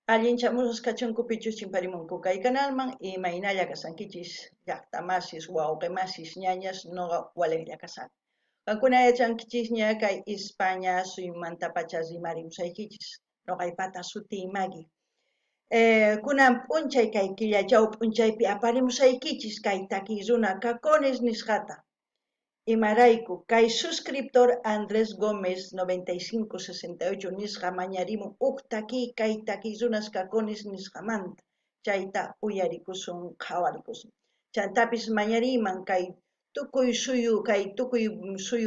Allinchamusas kachunkupichus chimparimunku kay kanalman imaynalla kasankichis llaqtamasis wawqimasis ñañas noqa walaylla kasani. Kankuna yachankichis ña kay España suymantapachas rimarimusaykichis noqaypata suti magi. Kunan p'unchay kay killachaw p'unchaypi aparimusaykichis kay takiy runa kakones nisqata. Imarayku kay suscriptor Andrés Gómez 9568 nisqa mañarimun takiy kay takiy runas kakones nisqamanta chayta uyarikusun qhawarikusun. Chantapis mañariman kay tukuy suyu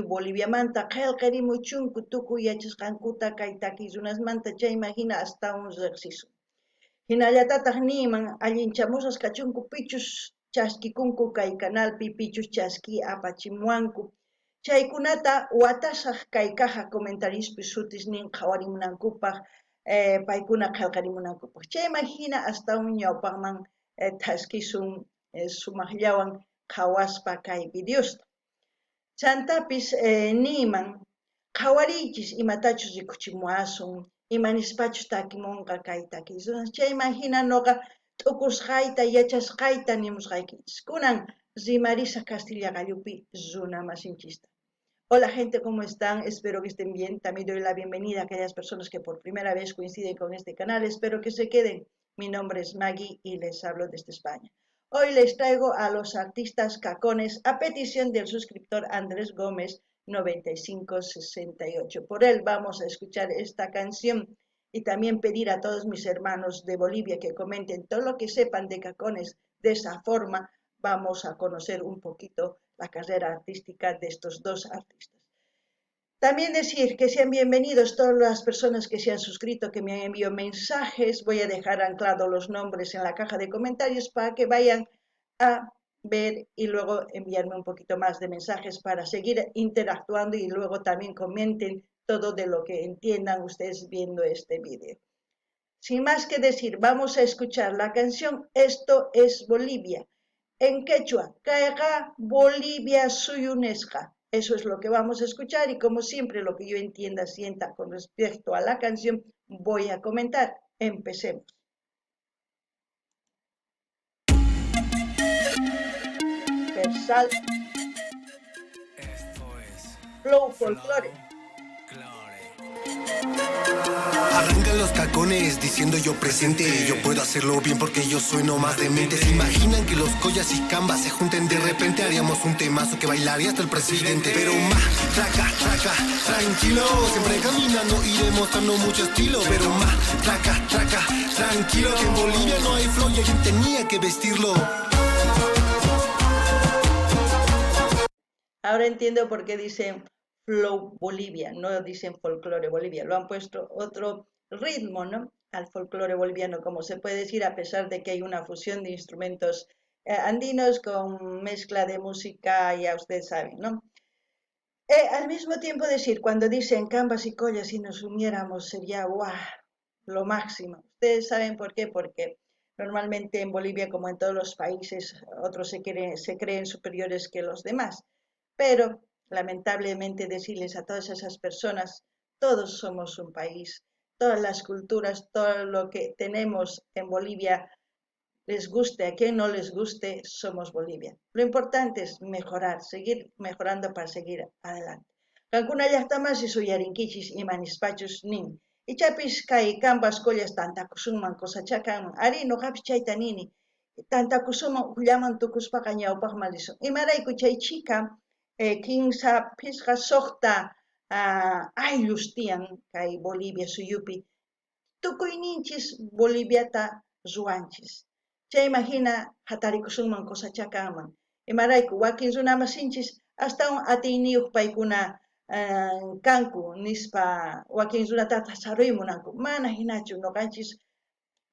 Boliviamanta qillqirimuchunku tukuy yachasqankuta kay takiy runasmanta chayma hina astawan riqsisun. Hinallatataq niyman allinchamusas kachunku pichus chaskikunku kay kanalpi pichus chaski apachimuwanku. Chaykunata watasaq kay caja comentarispi sutisnin qhawarimunankupaq paykuna qillqarimunankupaq. Chayma hina astawan ñawpaqman thaskisun sumaqllawan qhawaspa kay videosta. Chantapis niyman qhawariychis imatachus rikuchimuwasun, imanispachus takimunqa kay takiy runas chayma hina noqa t'ukusqayta yachasqayta nimusqaykichis. Kunan rimarisa Castilla Gallupi runa masinchista. Hola gente, ¿cómo están? Espero que estén bien. También doy la bienvenida a aquellas personas que por primera vez coinciden con este canal. Espero que se queden. Mi nombre es Maggie y les hablo desde España. Hoy les traigo a los artistas cacones a petición del suscriptor Andrés Gómez 9568. Por él vamos a escuchar esta canción y también pedir a todos mis hermanos de Bolivia que comenten todo lo que sepan de cacones. De esa forma vamos a conocer un poquito la carrera artística de estos dos artistas. También decir que sean bienvenidos todas las personas que se han suscrito, que me han enviado mensajes. Voy a dejar anclados los nombres en la caja de comentarios para que vayan a ver y luego enviarme un poquito más de mensajes para seguir interactuando y luego también comenten todo de lo que entiendan ustedes viendo este vídeo. Sin más que decir, vamos a escuchar la canción Esto es Bolivia. En quechua, Kaiga Bolivia Suyunesca. Eso es lo que vamos a escuchar y como siempre lo que yo entienda, sienta con respecto a la canción, voy a comentar. Empecemos. Versal. Esto es Flow Folklore. Arrancan los cacones diciendo yo presente. Yo puedo hacerlo bien porque yo soy no más de mente. Se imaginan que los collas y cambas se junten de repente. Haríamos un temazo que bailaría hasta el presidente. Pero más, traca, traca, tranquilo. Siempre caminando iré mostrando mucho estilo. Pero más, traca, traca, tranquilo. Que en Bolivia no hay flow y alguien tenía que vestirlo. Ahora entiendo por qué dicen Flow Bolivia, no dicen Folklore Bolivia, lo han puesto otro ritmo, ¿no? Al folclore boliviano, como se puede decir, a pesar de que hay una fusión de instrumentos andinos con mezcla de música, ya ustedes saben, ¿no? Al mismo tiempo decir, cuando dicen cambas y collas, si nos uniéramos sería ¡guau! Lo máximo. Ustedes saben por qué, porque normalmente en Bolivia, como en todos los países, otros se creen superiores que los demás. Pero, lamentablemente, decirles a todas esas personas, todos somos un país, todas las culturas, todo lo que tenemos en Bolivia, les guste, a quien no les guste, somos Bolivia. Lo importante es mejorar, seguir mejorando para seguir adelante. Cancuna llaqtamas y suyarinkichis y manispachus nin. Y chapis kai cambas collas tanta kusuman cosachakan, ari no kapis chayta nini, tanta kusuman llaman tukuspaqa ñawpaq malisun. Y marayku chay chica, kinsa pisqa soqta ayllus tiyan kay Bolivia suyupi, tukuyninchis Boliviata ruwanchis. Chayma hina hatarikusunman cosachakanman. Imarayku wakin runa masinchis hasta atiyniyuq paykuna kanku nispa wakin runatata saruymunanku. Mana hinachu noqanchis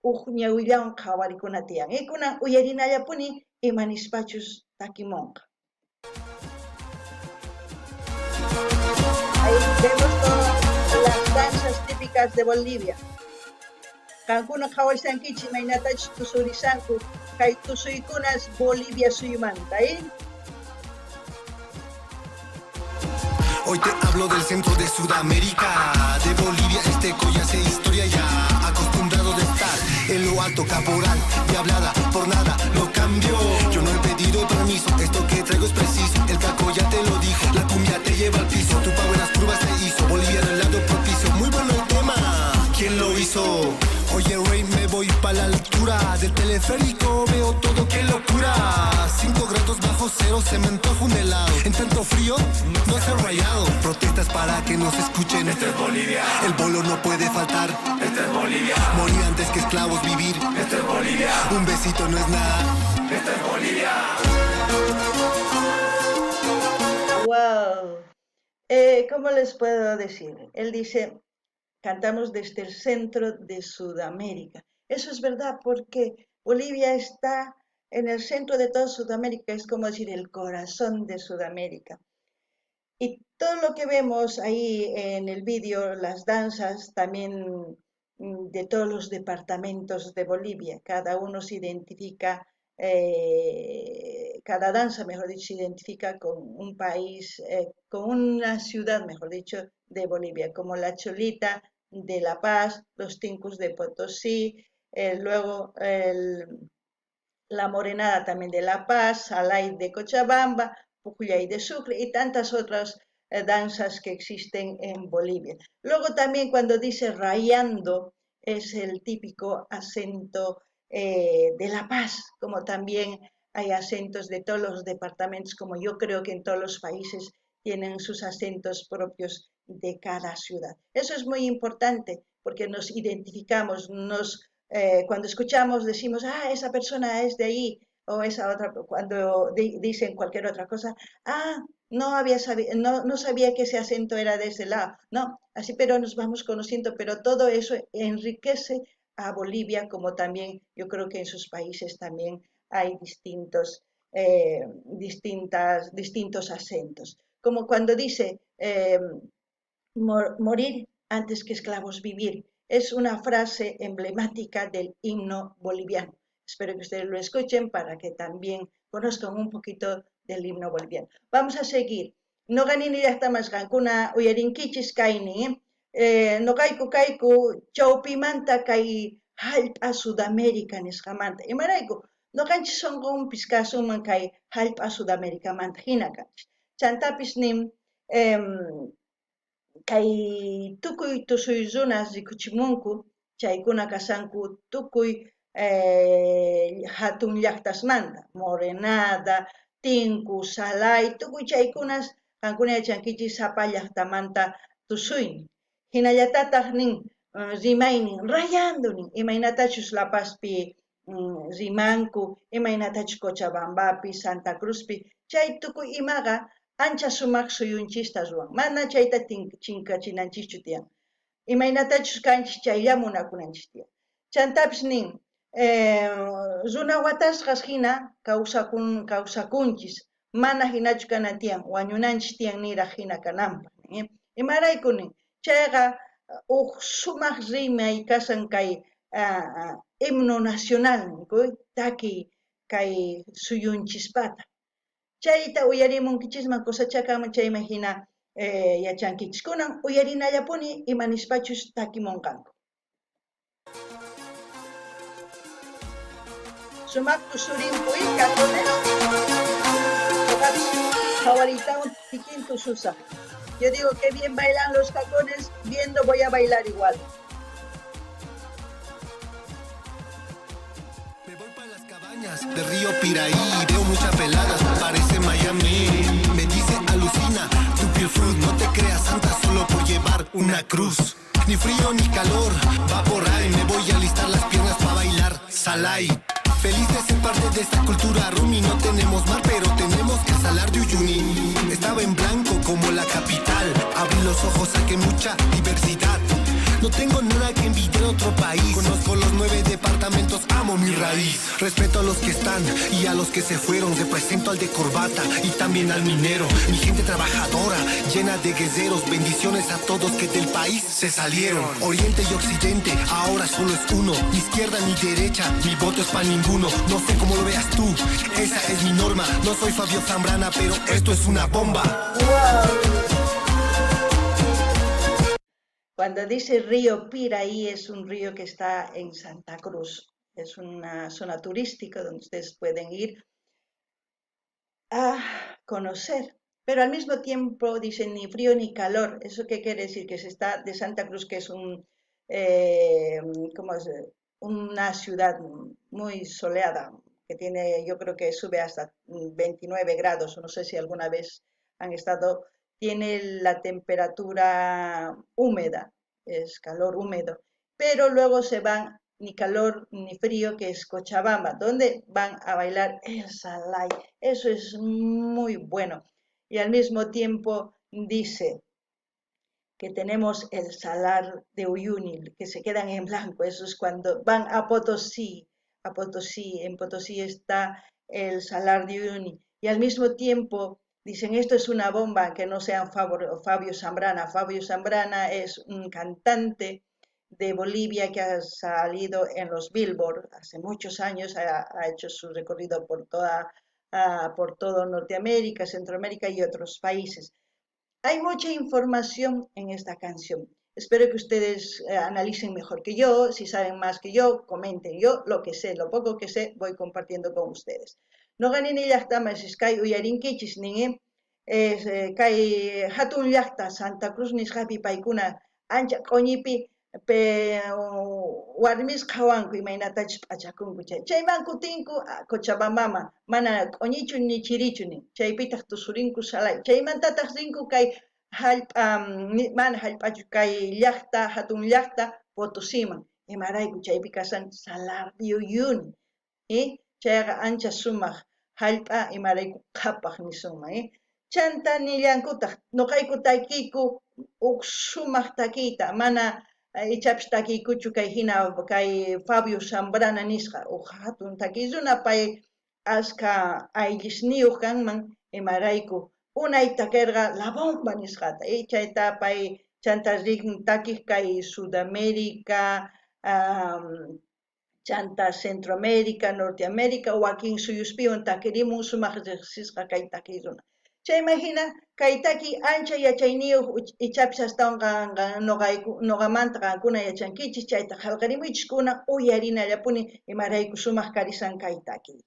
ñawillawan qhawarikuna tiyan. Kunan uyarinallapuni imanispachus takimunqa. Ahí vemos todas las danzas típicas de Bolivia. Kankuna qhawaysankichis maynatachus tusurisanku kay tusuykunas Bolivia suymanta, ¿eh? Hoy te hablo del centro de Sudamérica, de Bolivia, este collas e historia ya acostumbrado de estar alto caporal, mi hablada por nada lo cambió. Yo no he pedido permiso, esto que traigo es preciso. El caco ya te lo dijo, la cumbia te lleva al piso. Tu pago en las curvas se hizo, Bolivia del lado propicio. Muy bueno el tema, ¿quién lo hizo? Oye, Rey, me voy pa' la altura del teleférico, veo todo, qué locura. 5 grados bajo cero, se me antoja un helado. En tanto frío, no se ha rayado. Protestas para que nos escuchen. Este es Bolivia. El bolo no puede faltar. Este es Bolivia. Morir antes que esclavos vivir. Este es Bolivia. Un besito no es nada. Este es Bolivia. Wow. ¿Cómo les puedo decir? Él dice, cantamos desde el centro de Sudamérica. Eso es verdad porque Bolivia está en el centro de toda Sudamérica, es como decir el corazón de Sudamérica. Y todo lo que vemos ahí en el vídeo, las danzas también de todos los departamentos de Bolivia, cada uno se identifica, cada danza, mejor dicho, se identifica con un país, con una ciudad, mejor dicho, de Bolivia, como la Cholita de La Paz, los Tincus de Potosí, luego la Morenada también de La Paz, Salay de Cochabamba, Pucuyay de Sucre y tantas otras danzas que existen en Bolivia. Luego también cuando dice rayando es el típico acento de La Paz, como también hay acentos de todos los departamentos, como yo creo que en todos los países tienen sus acentos propios de cada ciudad. Eso es muy importante porque nos identificamos, cuando escuchamos decimos, ah, esa persona es de ahí, o esa otra, cuando dicen cualquier otra cosa, ah, no sabía que ese acento era de ese lado, no, así pero nos vamos conociendo, pero todo eso enriquece a Bolivia, como también yo creo que en sus países también hay distintos acentos, como cuando dice morir antes que esclavos vivir, es una frase emblemática del himno boliviano. Espero que ustedes lo escuchen para que también conozcan un poquito del himno boliviano. Vamos a seguir. No ganini hasta más gankuna uyarinkichis kaini. No kaiku chaupimanta kai halpa Sudamérica nisqamanta. Imarayku no ganchis songon piskasuman kai halpa Sudamérica manta hina ganchis. Chantapis nim kay tukuy tusuyzunas rikuchimunku, chaykuna kasanku tukuy hatun llaqtasmanta, Morenada, Tinku, Salay, tukuy chaykunas qankuna yachankichis sapa llaqtamanta tusuymi. Hinallatataq nin rimaynin rayando nin imaynatachus La Pazpi rimanku, imaynatachus Cochabambapi, Santa Cruzpi, chay tukuy imaqa ancha sumaq suyunchista ruwan, mana chayta chinkachinanchikchu tiyan. Imaynatachus kanchis chaylla munakunanchis tiyan. Chantapis nin, runa watasqas hina kawsakunchis, mana hinachu kana tiyan, wañunanchis tiyan niraq hina kananpaq. Imarayku nin, chayqa sumaq rimay kasan kay himno nacional nikuy, takiy kay suyunchispata. Chayta uyarimunkichisman kusachakaman chayman hina yachankichis. Kunan uyarinallapuni imanispachus takimunqanku. Sumaktu surinpuy katones. Favoritaun tikintu susa. Yo digo que bien bailan los cacones, viendo voy a bailar igual. De Río Piraí, veo muchas peladas, parece Miami. Me dice alucina, tu piel fruit, no te creas santa solo por llevar una cruz. Ni frío ni calor, va por ahí, me voy a alistar las piernas para bailar Salay. Feliz de ser parte de esta cultura Rumi, no tenemos mar pero tenemos el salar de Uyuni. Estaba en blanco como la capital, abrí los ojos, saqué mucha diversidad. No tengo nada que envidiar a otro país. Conozco los 9 departamentos, amo mi raíz. Respeto a los que están y a los que se fueron. Represento al de corbata y también al minero. Mi gente trabajadora, llena de guerreros. Bendiciones a todos que del país se salieron. Oriente y occidente, ahora solo es uno. Ni izquierda ni derecha, mi voto es para ninguno. No sé cómo lo veas tú, esa es mi norma. No soy Fabio Zambrana, pero esto es una bomba. Wow. Cuando dice río Piraí es un río que está en Santa Cruz, es una zona turística donde ustedes pueden ir a conocer. Pero al mismo tiempo dicen ni frío ni calor. ¿Eso qué quiere decir? Que se está de Santa Cruz, que es eh, ¿cómo es? Una ciudad muy soleada, que tiene, yo creo que sube hasta 29 grados, o no sé si alguna vez han estado, tiene la temperatura húmeda, es calor húmedo, pero luego se van ni calor ni frío, que es Cochabamba, donde van a bailar el salay. Eso es muy bueno. Y al mismo tiempo dice que tenemos el salar de Uyuni, que se quedan en blanco. Eso es cuando van a Potosí. A Potosí, en Potosí está el salar de Uyuni. Y al mismo tiempo dicen, esto es una bomba, que no sean Fabio Zambrana. Fabio Zambrana es un cantante de Bolivia que ha salido en los Billboard hace muchos años, ha hecho su recorrido por todo Norteamérica, Centroamérica y otros países. Hay mucha información en esta canción. Espero que ustedes analicen mejor que yo, si saben más que yo, comenten. Yo lo que sé, lo poco que sé, voy compartiendo con ustedes. No ganin llaqtamas kay uyarinkichis nin kay hatun llaqta Santa Cruz nisqapi paykuna ancha q'uñipi warmisqa hawanku imaynatachus p'achakunku chayman kutinku Cochabambama mana q'uñichu ni chirichu nin chaypitaq tusurinku salay chaymantataq rinku kay hallp'a mana hallp'achu kay llaqta hatun llaqta Potosiman imarayku chaypi kasan Salar de Uyuni chayqa ancha sumaq hallp'a imarayku qhapaq nisunman chanta nillankutaq nuqayku takiku huk sumaq takiyta mana ichapish takiykuchu kay hina kay Fabio Zambrana nisqa huk hatun takiy runa pay ashka ayllisniyuq kanman imarayku unay takirqa La Bomba nisqata chayta pay chanta takiq kay Sudamérica chanta Centroamérica, Norteamérica, wakin suyuspiwan takirimun sumaq riqsisqa kay takiy runa. Chay imagina kay taki ancha yachayniyuq ichapis astawan noqamanta qankuna yachankichis chayta qallqarimuychis kunan uyarinallapuni imarayku sumaq karisan kay takiy.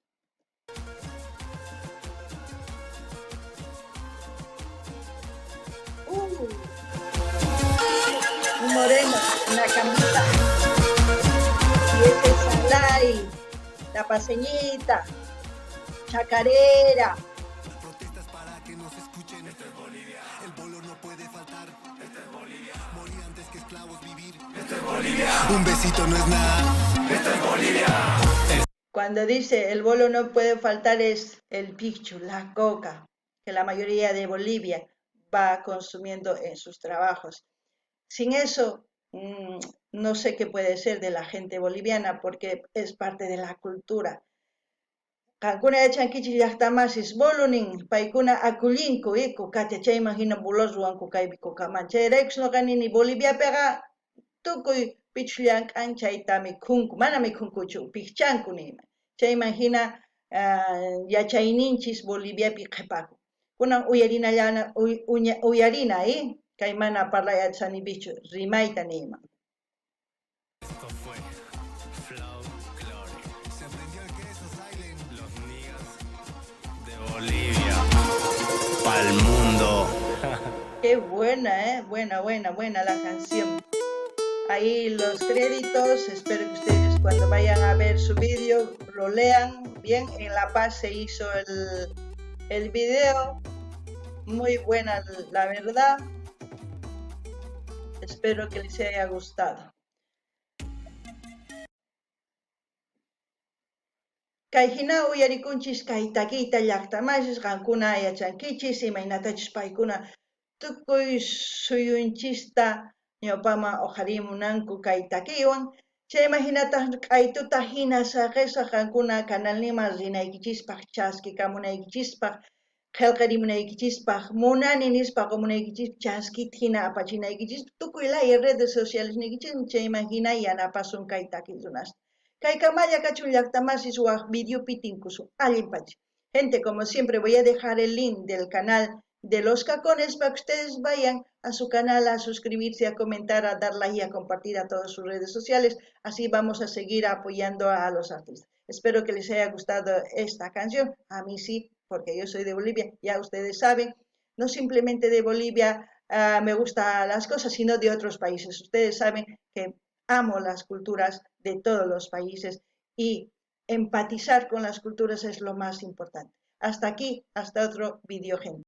Un moreno, una camita, y ese salay, la paseñita, chacarera. Protestas para que nos escuchen. Esta es Bolivia. El bolo no puede faltar. Esta es Bolivia. Morir antes que esclavos vivir. Esta es Bolivia. Un besito no es nada. Esta es Bolivia. Cuando dice el bolo no puede faltar es el pichu, la coca, que la mayoría de Bolivia va consumiendo en sus trabajos. Sin eso, no sé qué puede ser de la gente boliviana porque es parte de la cultura. Qankuna yachankichis llaqtamasis bolunin paykuna akullinku kukata chayman hina bulos ruwanku kaypi kukaman chayraykus noqa nini Boliviapiqa tukuy pichu llank'an chayta mikhunku mana mikhunkuchu pich'anku nima chayman hina yachayninchis Boliviapi qhipaku kunan uyarina kay mana parlayachanipichu rimayta nima. Esto fue Folklore. Se prendió el queso silent. Los niggas de Bolivia. Pa'l mundo. Qué buena, buena la canción. Ahí los créditos, espero que ustedes cuando vayan a ver su vídeo lo lean bien. En La Paz se hizo el video, muy buena la verdad. Espero que les haya gustado. Kay hina uyarikunchis kay takiyta llaqtamachis qankuna yachankichis imaynatachus paykuna tukuy suyunchista ñawpama oqharimunanku kay takiywan chayman hinataq q'aytuta hina saqisqa qankuna kanalniman rinaykichispaq chaskikamunaykichispaq qillqarimunaykichispaq munani nispa qomunaykichispaq chaskita hina apachinaykichispaq tukuy laya redes sociales nikichikmi chayman hina yanapasun kay takiy runasta. Kay kamalla kachun llaqtamasis waq videopi tinkusun allinpachi. Gente, como siempre voy a dejar el link del canal de los cacones para que ustedes vayan a su canal a suscribirse, a comentar, a dar like y a compartir a todas sus redes sociales. Así vamos a seguir apoyando a los artistas. Espero que les haya gustado esta canción. A mí sí, porque yo soy de Bolivia, ya ustedes saben. No simplemente de Bolivia me gustan las cosas, sino de otros países. Ustedes saben que amo las culturas de todos los países y empatizar con las culturas es lo más importante. Hasta aquí, hasta otro video, gente.